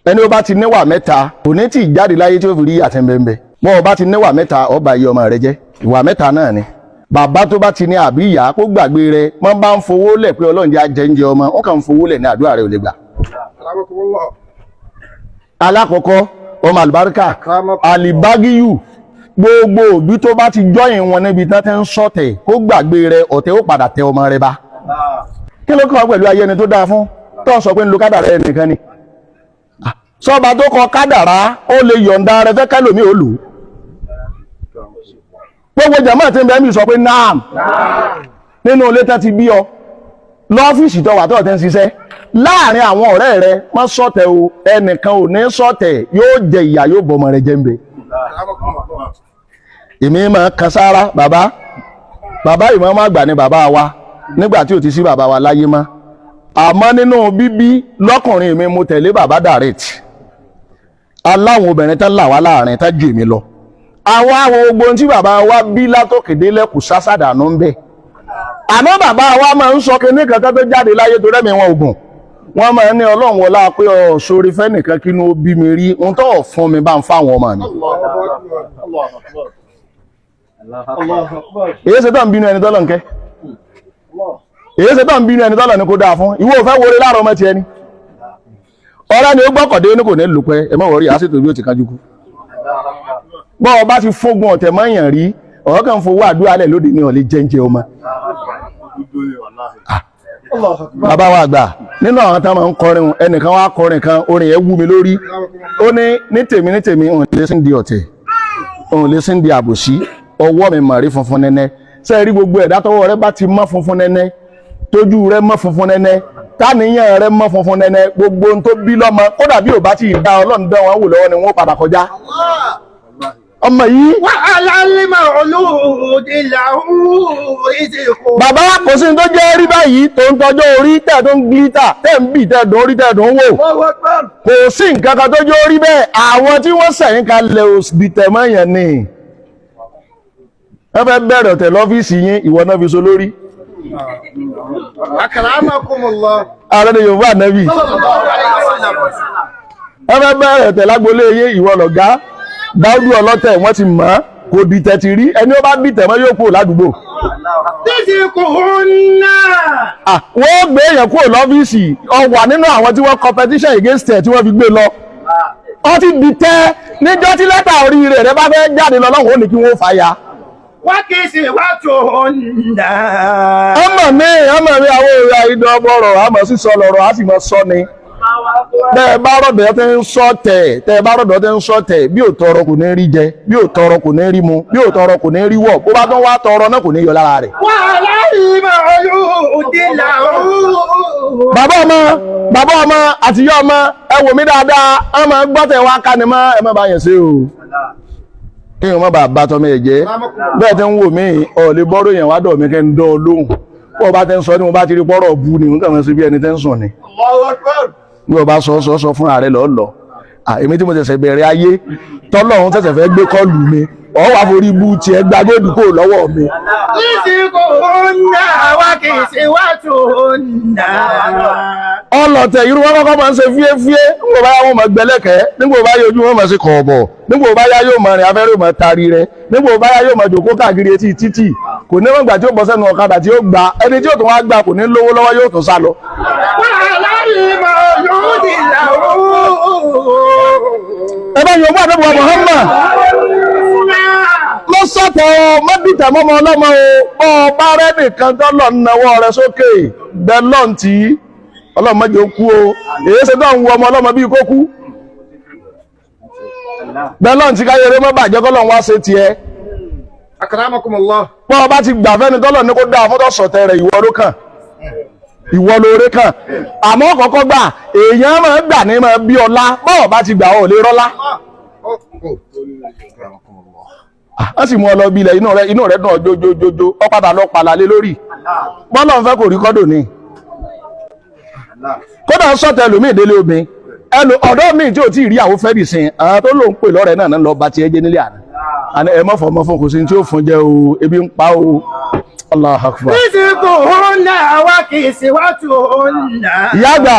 ẹni ó bá ti níwà mẹ́ta kò ní tí ì jáde láyé tí ó fi rí àtẹ̀mbẹ̀mbẹ̀ bọ́ ọ bá ti níwà mẹ́ta ọba iye ọmọ rẹ jẹ́ ìwà mẹ́ta náà ni bàbá tó bá ti ní àbí ìyá kó gbàgbé rẹ wọ́n bá ń fowó lẹ̀ pé ọlọ́run jẹ́ ajẹ́ńjẹ ọmọ wọ́n kàn ń fowó lẹ̀ ní àdúrà rẹ ò lè gbà. alákọ̀ọ́kọ́ ọmọ àlùbáríkà àlìbágíyù gbogbo òbí tó bá ti jọyìn wọn níbi tán tẹ́ ń sọ̀tẹ̀ kó gbàgbé rẹ ọ̀tẹ̀ ó padà tẹ ọmọ rẹ bá. kí ló kàn wá pẹ̀lú ayé ẹni tó dáa fún tó sọ pé ń lo kádàrá ẹnìkan ni sọba tó kọ kádàrá ó lè yọ̀ǹda rẹ fẹ́ kẹ́lòmí ó lò gbogbo jàmáà tí ń bẹ mi sọ pé naam nínú ilé tán ti bí ọ lọ́fíìsì tó wà tó tẹ́ ń ṣiṣẹ́ láàrin àwọn ọ̀rẹ́ rẹ má ṣọ̀tẹ̀ o ẹnìkan ò ní ṣọ̀tẹ̀ yóò jẹ ìyà yóò bọmọ rẹ jẹ́ ń bẹ. èmi máa kan sára bàbá ìmọ̀ máa gbà ní bàbá wa nígbà tí ò ti sí bàbá wa láyé mọ́ àmọ́ nínú bíbí lọ́kùnrin mi mo tẹ̀lé bàbá direct aláwọn obìnrin tán là wá láàrin tán jù mí lọ àwọn ogbon tí bàbá wa bí látòkèdè lẹ́kù sásàdànù ń bẹ̀ àmọ́ bàbá wa máa ń sọ kíní kankan tó jáde láyé tó rẹ́mi wọn ògùn wọ́n máa ń ní ọlọ́run wọlá pé ọ sórí fẹ́nìkan kí ní ó bí mi rí ohun tó fún mi bá ń fáwọn ọmọ mi. èyí ṣe tó ń bínú ẹni tọ́lọ̀ ń kẹ́ èyí ṣe tó ń bínú ẹni tọ́lọ̀ ní kó dáa fún ìwọ ò fẹ́ wọlé láàárọ̀ ọmọ ti ẹni ọ̀rẹ́ ni ó gbọ́kọ̀dé ní kò ní lùpẹ́ ẹ má wọrí àṣetò bí ó ti kájú kú bọ́ ọ bá ti fógun ọ̀tẹ̀ mọ́yàn rí ọ̀rọ̀ kan fowó àdúrà lẹ̀ lóde ní ọ̀lẹ́ jẹ́ǹjẹ́ ọmọ. bàbá wa àgbà nínú àwọn tá máa ń kọrin ẹnìkan wá kọrin kan orin yẹn wú mi lórí ó ní tèmi òun lè sí di ọ̀tẹ̀ òun lè sí di àbòsí ọwọ́ mi màrí funfun nẹ́nẹ́ sẹ́ẹ̀rí gbogbo ẹ̀dá tọwọ́ rẹ bá ti mọ́ funfun nẹ́nẹ́ tójú rẹ mọ́ funfun nẹ́nẹ́ táníyàn rẹ mọ́ funfun nẹ́nẹ́ gbogbo ohun tó bí lọ́mọ kódà bí ò bá ti dá ọlọ́run dán wọn wò lọ́wọ́ ni wọ́n padà kọjá ọmọ yìí wà alálẹ́mọ̀ olóòdè làwọn ìsìnkú. bàbá kò sí tó jẹ́ rí báyìí tó ń tọjọ́ orí tẹ́ tó ń glita tẹ́ ń bì tẹ́ dùn orí tẹ́ dùn wò kò sí nǹkan kan tó jẹ́ orí bẹ́ẹ̀ àwọn tí wọ́n sẹ̀yìn kalẹ̀ òsìbìtẹ̀ mọ́yàn ni wọ́n fẹ́ bẹ̀rẹ̀ ọ̀tẹ̀ lọ́fíìsì yín ìwọ náà fi so lórí. akramakumullah. ààrẹ ni yorùbá nẹ́bì wọ́n fẹ́ bẹ̀rẹ̀ ọ̀tẹ̀ lágbolé yín ìwọ lọ̀gá dáúdú ọlọ́tẹ̀ wọ́n ti mọ̀ kò dìtẹ̀ ti rí ẹni ó bá dìtẹ̀ mọ́ yóò kúrò ládùúgbò. títí kò ná. wọ́n gbé èèyàn kúrò lọ́fíìsì ó wà nínú àwọn tí wọ́n competition against ẹ̀ tí wọ́n fi gbé lọ. ó ti dìtẹ̀ níjọ́ tí lẹ́tà orí rẹ̀ bá fẹ́ jáde lọ lọ́wọ́ ó ní kí wọ́n fàya. wá kì í ṣe wá tó ná. ọmọ mi àwọn òòrùn àìdán ọgbọ̀rọ̀ àmọ́ sísọ lọ́rọ̀ á sì mọ sọ ni. Tẹ́ bá rọ̀dọ̀ tẹ́ ń sọ̀tẹ̀ bí ò tọrọ kò ní rí jẹ bí ò tọrọ kò ní rí mu bí ò tọrọ kò ní rí wọ̀ bó bá tán wá tọrọ náà kò ní yọ lára rẹ̀. wà aláìmọ̀ olóòdè làwọn. bàbá ọmọ àtìyá ọmọ ẹ wò mí dáadáa ọmọ gbọ́tẹ̀ wá ká ni mọ́ ẹ má bá yẹn ṣe o kí ni wọ́n bá bá tọmọ ẹ̀ jẹ́ bẹ́ẹ̀ tẹ́ ń wò mí ọ̀lẹ́ bọ́rọ̀ yẹn wá dọ̀ mí kẹ́ ń dán lóhùn bó bá tẹ́ ń sọ ní mo bá ti rí pọ́rọ̀ bú ni nǹkan mọ̀ sí bí ẹni tẹ́ ń sùn ni bí o bá sọ fún ààrẹ lọ́lọ́ èmi tí mo ṣẹ̀ṣẹ̀ bẹ̀rẹ̀ ayé tọ́lọ́run ṣẹ̀ṣẹ̀ fẹ́ gbé kọ́ọ̀lù mi ọ̀ wá forí bú tiẹ̀ gbàgbé ìdúkò lọ́wọ́ mi. ìsìnkú ná wá kì í ṣe wá tó ná. ọlọ̀tẹ̀ irú wọn kọ́kọ́ máa ń ṣe fíéfíé nígbà bá yá wọn máa gbẹlẹ́kẹ́ nígbà bá yá ojú wọn máa ṣe kọ̀ọ̀bọ̀ nígbà bá yá yóò máa rìn afẹ́rẹ́ yóò máa tari rẹ nígbà bá yá yóò máa jòkó káàkiri etí títì kò ní wọn gbà tí ó bọ́ sẹ́nu ọ̀kadà tí ó gba ẹni tí ó tún wá gbà kò ní lówó lọ́wọ́ yóò tún sá lọ. aláìmọ̀ olóòdì làwọn. ẹ bá yọ bá àdébùwà Muhammad ló sọ̀tọ̀ mọ́bìtà mọ́mọ́ ọlọ́mọ o bọ́ bá rẹ́ nìkan tọ́lọ̀ náwọ́ rẹ sókè bẹ́lọ́ǹtì ọlọ́mọdé ó kú o èyí ṣe tó ń wọ ọmọ ọlọ́mọ bí kó kú bẹ́lọ́ǹtì káyẹrẹ mọ́ bàjẹ́ kọ́lọ̀ wá ṣe tiẹ̀. akramakumullah. bọ́ bá ti gbà fẹ́ni tọ́lọ̀ ní kó dáa fọ́tọ̀ sọ̀tẹ̀ rẹ̀ ìwọ lóore kan àmọ́ kọ́kọ́ gbà èèyàn máa gbà ní máa bí ọlá bọ́ọ̀ bá ti gbà ọ̀ lè rọ́lá. wọ́n sì mú ọ lọ bí ilẹ̀ inú rẹ̀ dùn ọjọ́jọ́jọ́ ọ padà lọ pàlà lé lórí bọ́lọ̀ ń fẹ́ kò rí kọ́dọ̀ ní kódà ń sọ̀tẹ̀ ẹlòmíì délé obìnrin ọ̀dọ́ míì tí ò tí ì rí àwọn fẹ́ bì sin àwọn tó lòun pè lọ́rẹ̀ náà lọ bá ti ẹjẹ́ nílé àná ẹ mọ́fọ́ mọ́fọ́ kò sí tí ó fún jẹ́ o ebi ń pa o Allahu Akbar. ìsìnkú ná wá kì í ṣe wá tó ná. ìyá àgbà